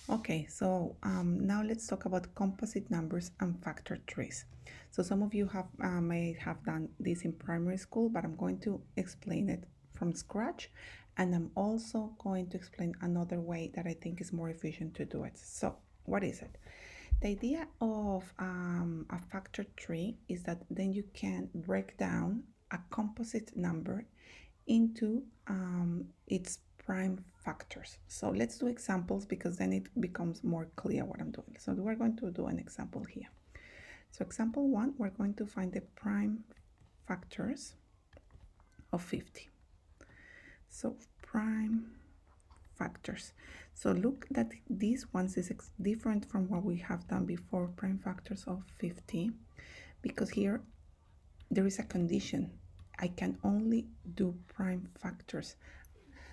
Okay, so now let's talk about composite numbers and factor trees. So some of you have may have done this in primary school, but I'm going to explain it from scratch, and I'm also going to explain another way that I think is more efficient to do it. So what is it? The idea of a factor tree is that then you can break down a composite number into its prime factors. So let's do examples because then it becomes more clear what I'm doing. So we're going to do an example here. So example one, we're going to find the prime factors of 50. So prime factors. So look that these ones is different from what we have done before, prime factors of 50, because here there is a condition. I can only do prime factors.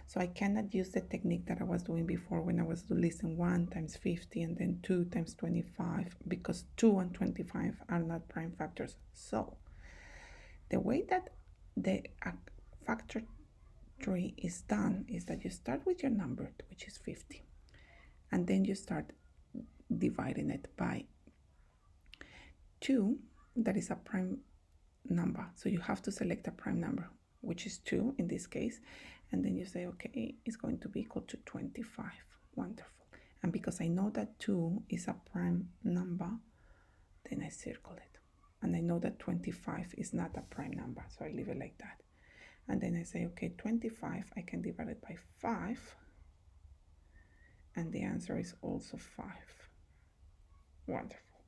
So I cannot use the technique that I was doing before when I was listing 1 times 50 and then 2 times 25, because 2 and 25 are not prime factors. So the way that the factor tree is done is that you start with your number, which is 50, and then you start dividing it by 2, that is a prime number. So you have to select a prime number, which is 2 in this case, and then you say, okay, it's going to be equal to 25. Wonderful. And because I know that 2 is a prime number, then I circle it. And I know that 25 is not a prime number, so I leave it like that. And then I say, okay, 25, I can divide it by 5, and the answer is also 5. Wonderful.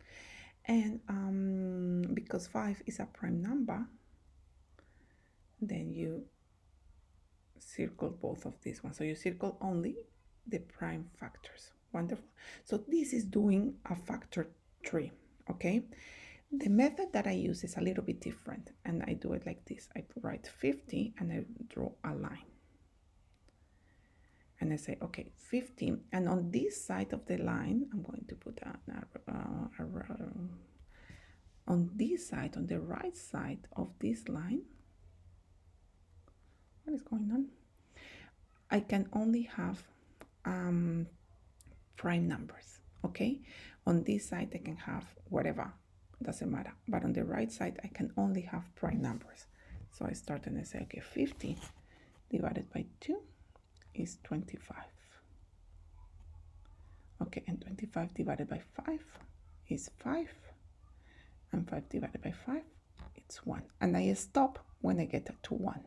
And because 5 is a prime number, then you circle both of these ones. So you circle only the prime factors. Wonderful. So this is doing a factor tree, okay? The method that I use is a little bit different, and I do it like this. I write 50 and I draw a line. And I say, okay, 50, and on this side of the line, I'm going to put on this side, on the right side of this line, what is going on? I can only have prime numbers, okay? On this side, I can have whatever, doesn't matter. But on the right side, I can only have prime numbers. So I start and I say, okay, 50 divided by 2 is 25. Okay, and 25 divided by 5 is 5. And 5 divided by 5, it's 1. And I stop when I get to 1.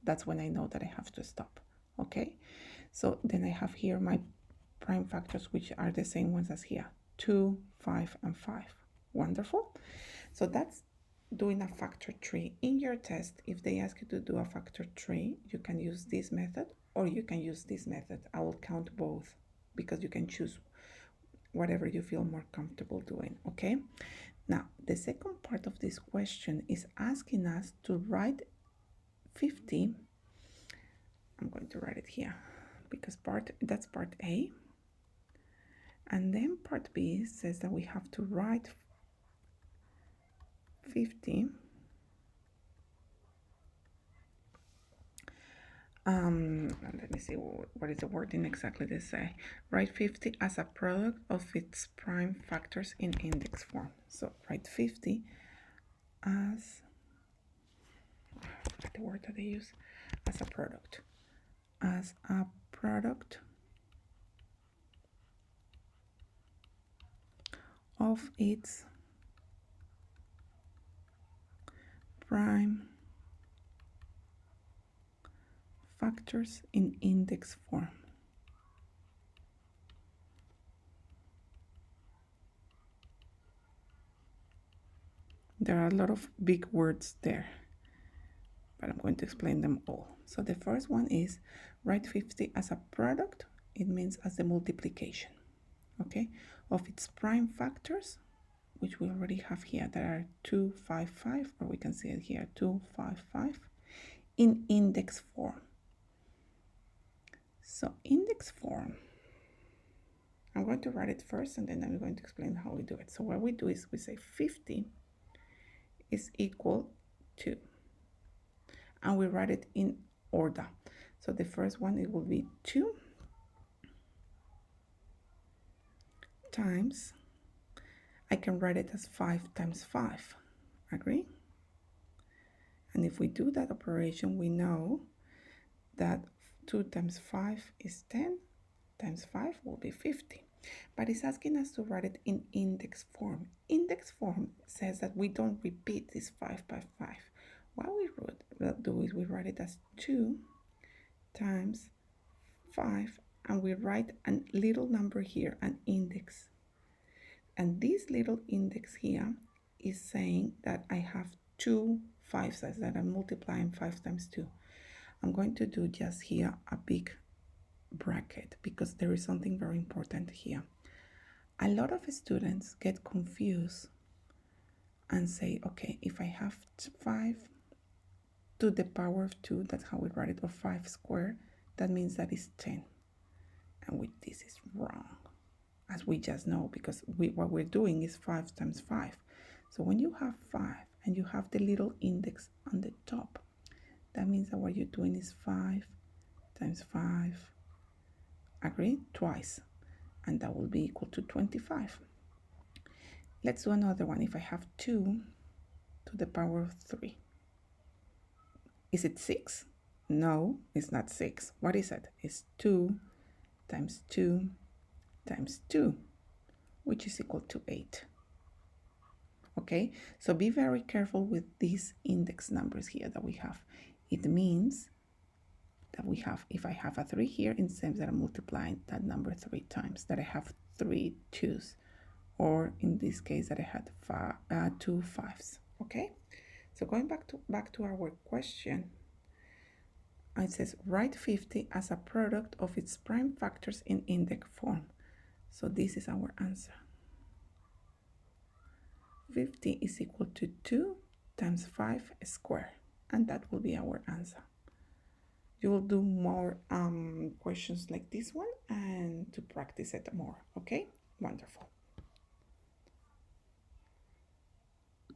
That's when I know that I have to stop, okay? So then I have here my prime factors, which are the same ones as here, 2, 5, and 5. Wonderful. So that's doing a factor tree. In your test, if they ask you to do a factor tree, you can use this method or you can use this method. I will count both because you can choose whatever you feel more comfortable doing, okay? Now, the second part of this question is asking us to write 50. I'm going to write it here because that's part A. And then part B says that we have to write 50 let me see what is the wording exactly they say. Write 50 as a product of its prime factors in index form. So write 50 as the word that they use, as a product of its prime factors in index form. There are a lot of big words there, but I'm going to explain them all. So the first one is write 50 as a product. It means as the multiplication, okay, of its prime factors, which we already have here. There are 2, 5, 5, or we can see it here, 2, 5, 5, in index form. So index form, I'm going to write it first and then I'm going to explain how we do it. So what we do is we say 50 is equal to, and we write it in order. So the first one, it will be 2, times, I can write it as 5 times 5. Agree? And if we do that operation, we know that 2 times 5 is 10, times 5 will be 50. But it's asking us to write it in index form. Index form says that we don't repeat this 5 by 5. What we do is we write it as 2 times 5, and we write a little number here, an index. And this little index here is saying that I have 2 5s, that I'm multiplying 5 times 2. I'm going to do just here a big bracket because there is something very important here. A lot of students get confused and say, okay, if I have 5 to the power of 2, that's how we write it, or 5 squared, that means that is 10. And this is wrong, as we just know, because what we're doing is 5 times 5. So when you have 5 and you have the little index on the top, that means that what you're doing is 5 times 5, agree, twice, and that will be equal to 25. Let's do another one. If I have 2 to the power of 3, is it 6? No, it's not 6. What is it? It's 2 times 2 times 2, which is equal to 8. Okay, so be very careful with these index numbers here that we have. It means that we have, if I have a 3 here, it says that I'm multiplying that number 3 times, that I have 3 2's, or in this case that I had 2 5's. Okay, so going back to our question, it says write 50 as a product of its prime factors in index form. So this is our answer. 50 is equal to 2 times 5 squared, and that will be our answer. You will do more questions like this one and to practice it more. Okay, wonderful.